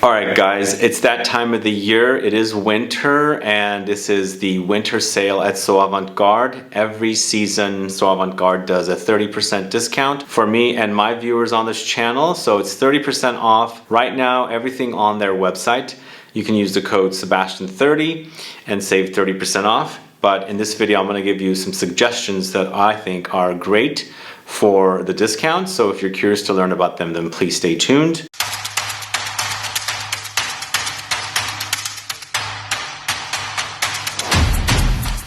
Alright guys, it's that time of the year. It is winter and this is the winter sale at So Avant-Garde. Every season So Avant-Garde does a 30% discount for me and my viewers on this channel. So it's 30% off right now, everything on their website. You can use the code Sebastian30 and save 30% off. But in this video I'm going to give you some suggestions that I think are great for the discount. So if you're curious to learn about them, then please stay tuned.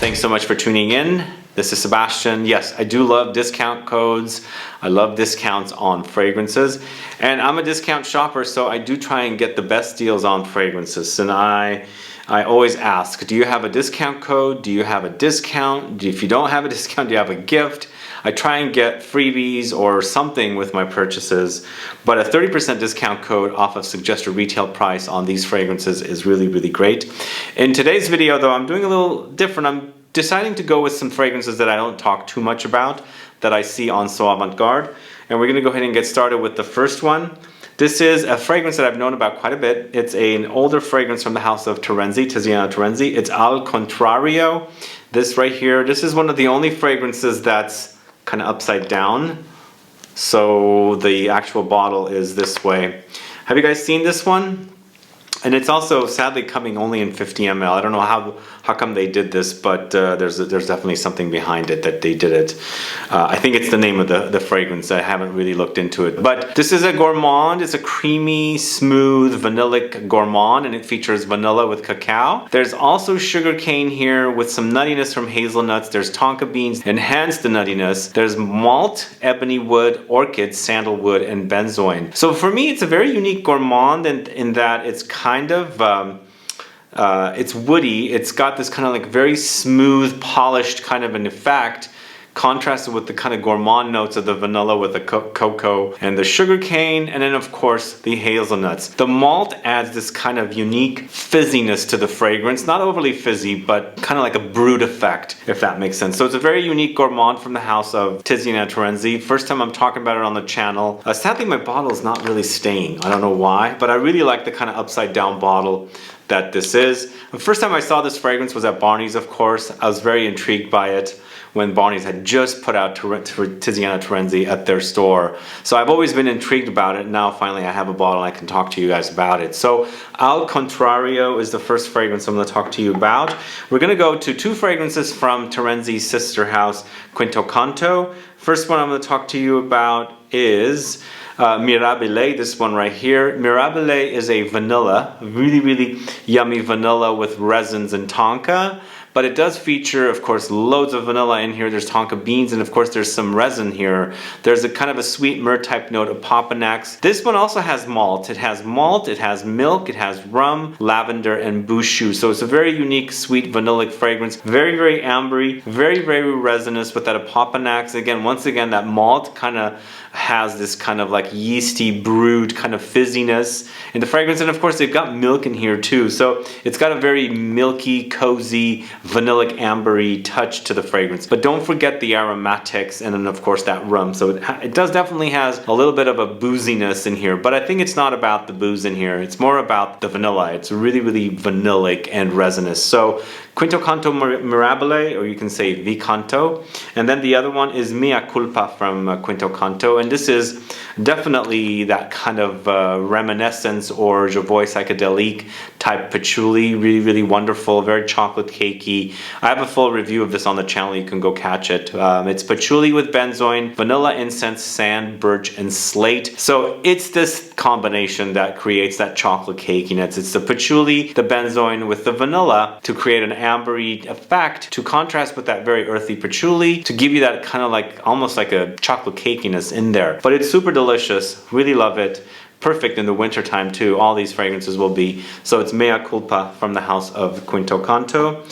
Thanks so much for tuning in. This is Sebastian. Yes, I do love discount codes. I love discounts on fragrances. And I'm a discount shopper, so I do try and get the best deals on fragrances. And I always ask, do you have a discount code? Do you have a discount? If you don't have a discount, do you have a gift? I try and get freebies or something with my purchases, but a 30% discount code off of suggested retail price on these fragrances is really, really great. In today's video though, I'm doing a little different. I'm deciding to go with some fragrances that I don't talk too much about, that I see on So Avant-Garde. And we're gonna go ahead and get started with the first one. This is a fragrance that I've known about quite a bit. It's an older fragrance from the house of TERENZI, TIZIANA TERENZI. It's Al Contrario. This right here, this is one of the only fragrances that's kind of upside down. So the actual bottle is this way. Have you guys seen this one? And it's also sadly coming only in 50 ml. I don't know how come they did this, but there's definitely something behind it that they did it. I think it's the name of the fragrance. I haven't really looked into it. But this is a gourmand. It's a creamy, smooth, vanillic gourmand, and it features vanilla with cacao. There's also sugarcane here with some nuttiness from hazelnuts. There's tonka beans, enhance the nuttiness. There's malt, ebony wood, orchid, sandalwood, and benzoin. So for me, it's a very unique gourmand in that it's kind of it's woody. It's got this kind of like very smooth, polished kind of an effect, contrasted with the kind of gourmand notes of the vanilla with the cocoa and the sugar cane, and then of course the hazelnuts. The malt adds this kind of unique fizziness to the fragrance, not overly fizzy, but kind of like a brewed effect, if that makes sense. So it's a very unique gourmand from the house of TIZIANA TERENZI. First time I'm talking about it on the channel. Sadly my bottle is not really staying. I don't know why, but I really like the kind of upside down bottle that this is. The first time I saw this fragrance was at Barney's, of course. I was very intrigued by it when Barney's had just put out TIZIANA TERENZI at their store. So I've always been intrigued about it. Now finally I have a bottle and I can talk to you guys about it. So Al Contrario is the first fragrance I'm going to talk to you about. We're going to go to two fragrances from TERENZI's sister house, CANTO. First one I'm going to talk to you about is MIRABILE, this one right here. MIRABILE is a vanilla, really yummy vanilla with resins and tonka. But it does feature, of course, loads of vanilla in here. There's tonka beans, and of course there's some resin here. There's a kind of a sweet myrrh type note, Opoponax. This one also has malt. It has malt, it has milk, it has rum, lavender, and Buchu. So it's a very unique, sweet, vanillic fragrance. Very ambery, very resinous with that Opoponax. Again, once again, that malt kind of has this kind of like yeasty, brewed kind of fizziness in the fragrance. And of course they've got milk in here too. So it's got a very milky, cozy, vanillic, ambery touch to the fragrance. But don't forget the aromatics and then of course that rum. So it does definitely has a little bit of a booziness in here. But I think it's not about the booze in here. It's more about the vanilla. It's really vanillic and resinous. So CANTO MIRABILE, or you can say VCANTO. And then the other one is Mea Culpa from CANTO. And this is definitely that kind of reminiscence or je vois psychedelic type patchouli. Really wonderful, very chocolate cakey. I have a full review of this on the channel. You can go catch it. It's patchouli with benzoin, vanilla, incense, sand, birch, and slate. So it's this combination that creates that chocolate cakiness. It's the patchouli, the benzoin with the vanilla to create an ambery effect to contrast with that very earthy patchouli to give you that kind of like almost like a chocolate cakiness in there. But it's super delicious. Really love it. Perfect in the winter time too. All these fragrances will be. So it's Mea Culpa from the house of CANTO.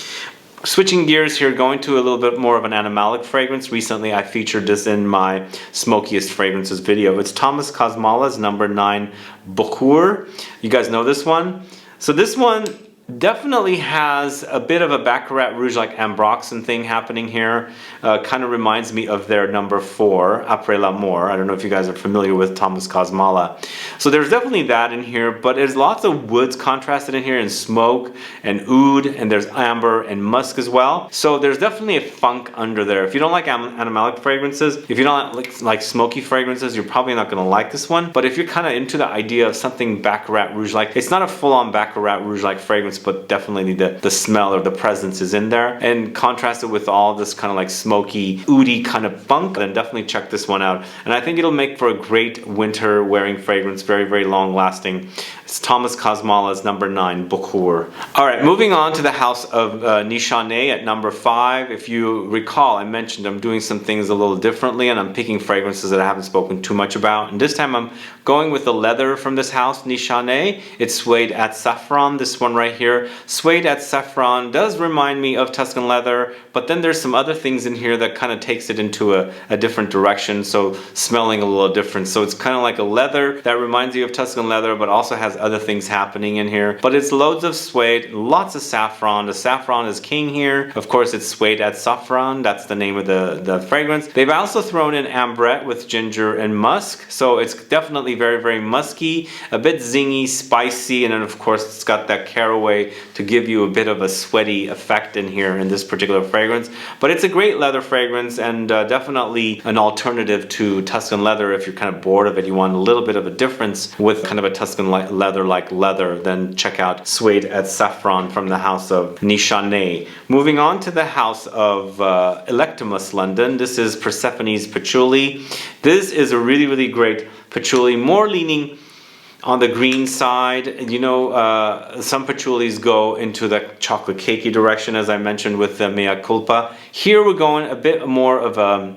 Switching gears here, going to a little bit more of an animalic fragrance. Recently I featured this in my smokiest fragrances video. It's Thomas KOSMALA's number 9 BUKHOOR. You guys know this one? So this one Definitely has a bit of a Baccarat Rouge like Ambroxan thing happening here. Kind of reminds me of their number 4, Après l'Amour. I don't know if you guys are familiar with Thomas KOSMALA. So there's definitely that in here, but there's lots of woods contrasted in here, and smoke and oud, and there's amber and musk as well. So there's definitely a funk under there. If you don't like animalic fragrances, if you don't like smoky fragrances, you're probably not going to like this one. But if you're kind of into the idea of something Baccarat Rouge like, it's not a full-on Baccarat Rouge like fragrance, but definitely the smell or the presence is in there. And contrast it with all this kind of like smoky, oudy kind of funk, then definitely check this one out. And I think it'll make for a great winter wearing fragrance, very, very long lasting. It's Thomas KOSMALA's number 9, BUKHOOR. Alright, moving on to the house of NISHANE at number 5. If you recall, I mentioned I'm doing some things a little differently, and I'm picking fragrances that I haven't spoken too much about. And this time I'm going with the leather from this house, NISHANE. It's Suede at Saffron, this one right here. Suede at Saffron does remind me of Tuscan leather, but then there's some other things in here that kind of takes it into a different direction, so smelling a little different. So it's kind of like a leather that reminds you of Tuscan leather, but also has other things happening in here. But it's loads of suede, lots of saffron. The saffron is king here. Of course, it's Suede at Saffron. That's the name of the fragrance. They've also thrown in ambrette with ginger and musk. So it's definitely very, very musky, a bit zingy, spicy, and then of course it's got that caraway to give you a bit of a sweaty effect in here in this particular fragrance. But it's a great leather fragrance, and definitely an alternative to Tuscan leather. If you're kind of bored of it, you want a little bit of a difference with kind of a Tuscan leather like leather, then check out Suede at Saffron from the house of NISHANE. Moving on to the house of Electimus London. This is Persephone'S Patchouli. This is a really, really great patchouli, more leaning on the green side. You know, some patchoulis go into the chocolate cakey direction, as I mentioned with the Mea Culpa. Here we're going a bit more of a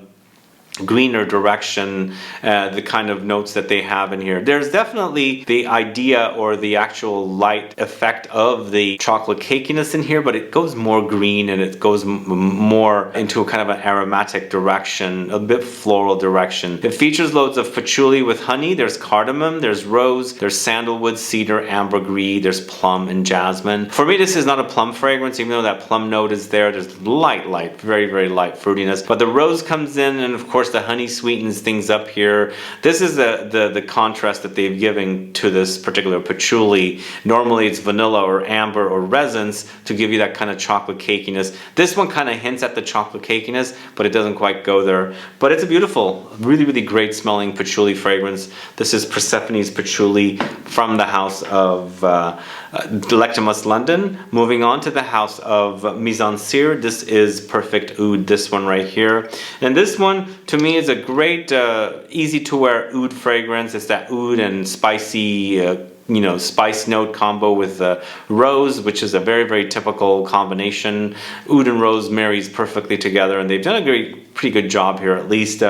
greener direction, the kind of notes that they have in here. There's definitely the idea or the actual light effect of the chocolate cakiness in here, but it goes more green and it goes more into a kind of an aromatic direction, a bit floral direction. It features loads of patchouli with honey. There's cardamom, there's rose, there's sandalwood, cedar, ambergris, there's plum and jasmine. For me, this is not a plum fragrance, even though that plum note is there. There's light, very, very light fruitiness, but the rose comes in, and of course the honey sweetens things up here. This is the contrast that they've given to this particular patchouli. Normally it's vanilla or amber or resins to give you that kind of chocolate cakiness. This one kind of hints at the chocolate cakiness, but it doesn't quite go there. But it's a beautiful, really, really great smelling patchouli fragrance. This is Persephone'S Patchouli from the house of Electimus London. Moving on to the house of Mise en Cire. This is Perfect Oud, this one right here. And this one, to me, is a great, easy to wear oud fragrance. It's that oud and spicy, you know, spice note combo with rose, which is a very, very typical combination. Oud and rose marries perfectly together, and they've done a pretty good job here. At least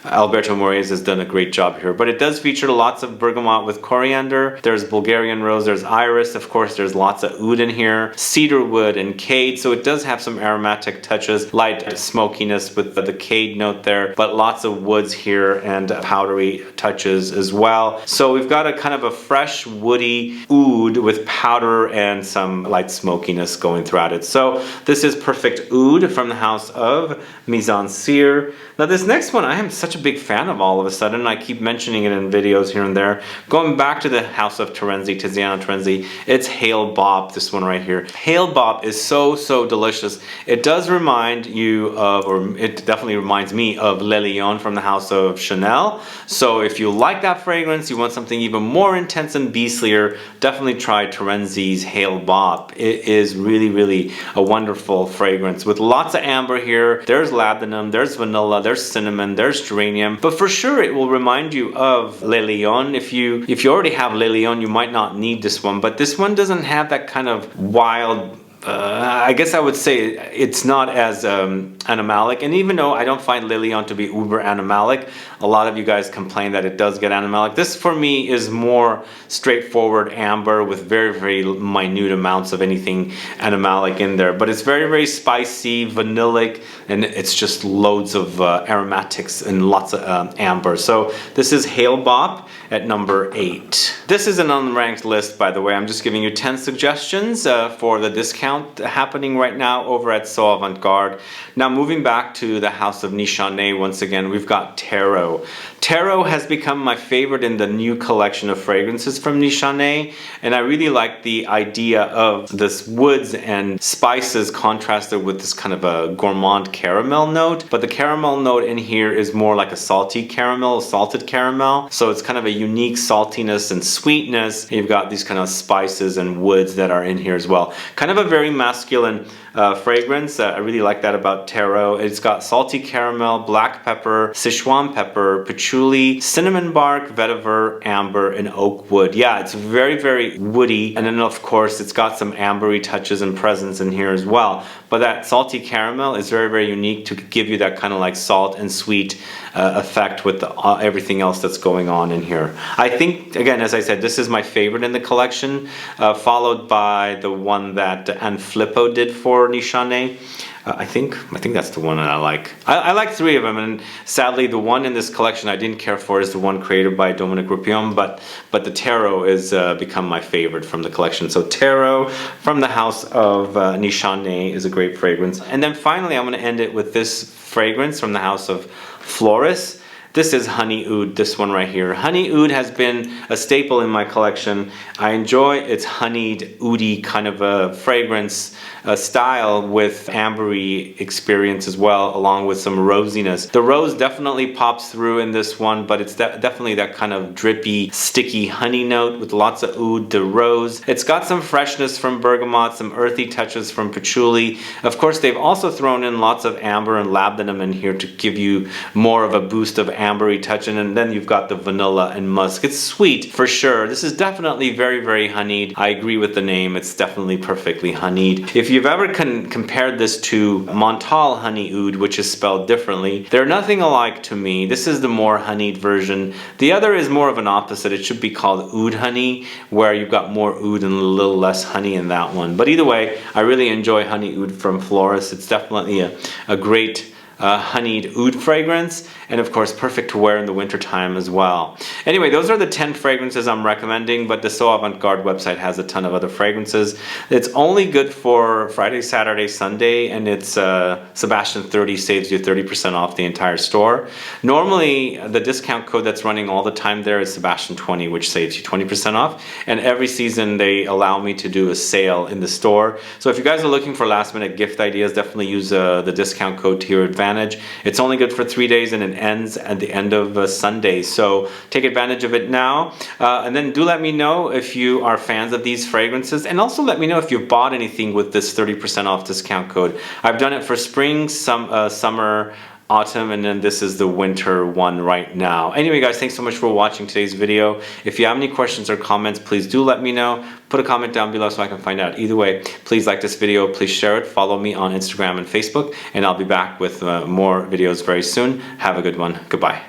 Alberto Moraes has done a great job here. But it does feature lots of bergamot with coriander. There's Bulgarian rose, there's iris, of course there's lots of oud in here, cedarwood and cade, so it does have some aromatic touches, light smokiness with the cade note there, but lots of woods here and powdery touches as well. So we've got a kind of a fresh woody oud with powder and some light smokiness going throughout it. So this is Perfect Oud from the house of Mise en Cire. Now this next one I am such a big fan of all of a sudden. I keep mentioning it in videos here and there. Going back to the house of TERENZI, TIZIANA TERENZI, it's Hail Bop, this one right here. Hail Bop is so, so delicious. It does remind you of, or it definitely reminds me of Le Lion from the house of Chanel. So if you like that fragrance, you want something even more intense and beastlier, definitely try TERENZI's Hail Bop. It is really, really a wonderful fragrance with lots of amber here. There's labdanum, there's vanilla, there's cinnamon, there's geranium, but for sure it will remind you of Le Lion. If you already have Le Lion, you might not need this one, but this one doesn't have that kind of wild I guess I would say it's not as animalic, and even though I don't find Lilion to be uber animalic, a lot of you guys complain that it does get animalic. This for me is more straightforward amber with very minute amounts of anything animalic in there, but it's very spicy, vanillic, and it's just loads of aromatics and lots of amber. So this is Hail Bop at number 8. This is an unranked list, by the way. I'm just giving you 10 suggestions for the discount happening right now over at So Avant-Garde. Now moving back to the house of NISHANE once again, we've got Taro. Taro has become my favorite in the new collection of fragrances from NISHANE, and I really like the idea of this woods and spices contrasted with this kind of a gourmand caramel note, but the caramel note in here is more like a salty caramel, a salted caramel, so it's kind of a unique saltiness and sweetness. And you've got these kind of spices and woods that are in here as well. Kind of a very masculine fragrance. I really like that about Taro. It's got salty caramel, black pepper, Sichuan pepper, patchouli, cinnamon bark, vetiver, amber, and oak wood. Yeah, it's very woody, and then of course it's got some ambery touches and presence in here as well. But that salty caramel is very unique to give you that kind of like salt and sweet effect with everything else that's going on in here. I think, again, as I said, this is my favorite in the collection, followed by the one that Anne Flippo did for NISHANE. I think that's the one that I like. I like 3 of them, and sadly the one in this collection I didn't care for is the one created by Dominique Rupion, but the Taro is become my favorite from the collection. So Taro from the house of NISHANE is a great fragrance. And then finally I'm going to end it with this fragrance from the house of Floris. This is Honey Oud, this one right here. Honey Oud has been a staple in my collection. I enjoy its honeyed, oudy kind of a fragrance style with ambery experience as well, along with some rosiness. The rose definitely pops through in this one, but it's definitely that kind of drippy, sticky honey note with lots of oud de rose. It's got some freshness from bergamot, some earthy touches from patchouli. Of course, they've also thrown in lots of amber and labdanum in here to give you more of a boost of ambery touch, and then you've got the vanilla and musk. It's sweet for sure. This is definitely very honeyed. I agree with the name. It's definitely perfectly honeyed. If you've ever compared this to Montal Honey Oud, which is spelled differently, they're nothing alike to me. This is the more honeyed version. The other is more of an opposite. It should be called Oud Honey, where you've got more oud and a little less honey in that one. But either way, I really enjoy Honey Oud from Floris. It's definitely a great honeyed oud fragrance, and of course perfect to wear in the winter time as well. Anyway, those are the 10 fragrances I'm recommending, but the So Avant-Garde website has a ton of other fragrances. It's only good for Friday, Saturday, Sunday, and it's Sebastian 30 saves you 30% off the entire store. Normally the discount code that's running all the time there is Sebastian 20, which saves you 20% off, and every season they allow me to do a sale in the store. So if you guys are looking for last minute gift ideas, definitely use the discount code to your advantage. It's only good for 3 days and it ends at the end of Sunday, so take advantage of it now. And then do let me know if you are fans of these fragrances, and also let me know if you've bought anything with this 30% off discount code. I've done it for spring, summer, autumn, and then this is the winter one right now. Anyway guys, thanks so much for watching today's video. If you have any questions or comments, please do let me know. Put a comment down below so I can find out. Either way, please like this video, please share it, follow me on Instagram and Facebook, and I'll be back with more videos very soon. Have a good one. Goodbye.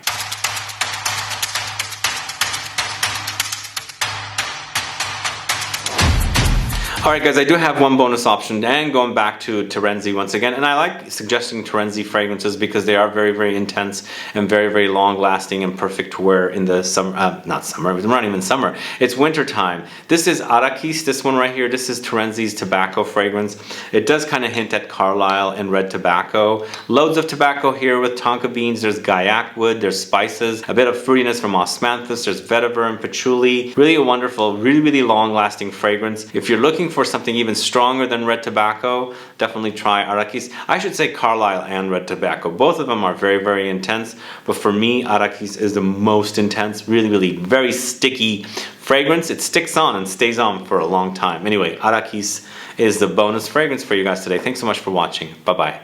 Alright guys, I do have one bonus option, and going back to Terenzi once again, and I like suggesting Terenzi fragrances because they are very intense and very long lasting and perfect to wear in the summer, not summer, it's not even summer, it's winter time. This is Arakis, this one right here. This is Terenzi's tobacco fragrance. It does kind of hint at Carlisle and red tobacco. Loads of tobacco here with tonka beans, there's gaiac wood, there's spices, a bit of fruitiness from osmanthus, there's vetiver and patchouli. Really a wonderful, really long lasting fragrance. If you're looking for something even stronger than red tobacco, definitely try Arakis. I should say Carlisle and red tobacco. Both of them are very intense, but for me, Arakis is the most intense, really very sticky fragrance. It sticks on and stays on for a long time. Anyway, Arakis is the bonus fragrance for you guys today. Thanks so much for watching. Bye-bye.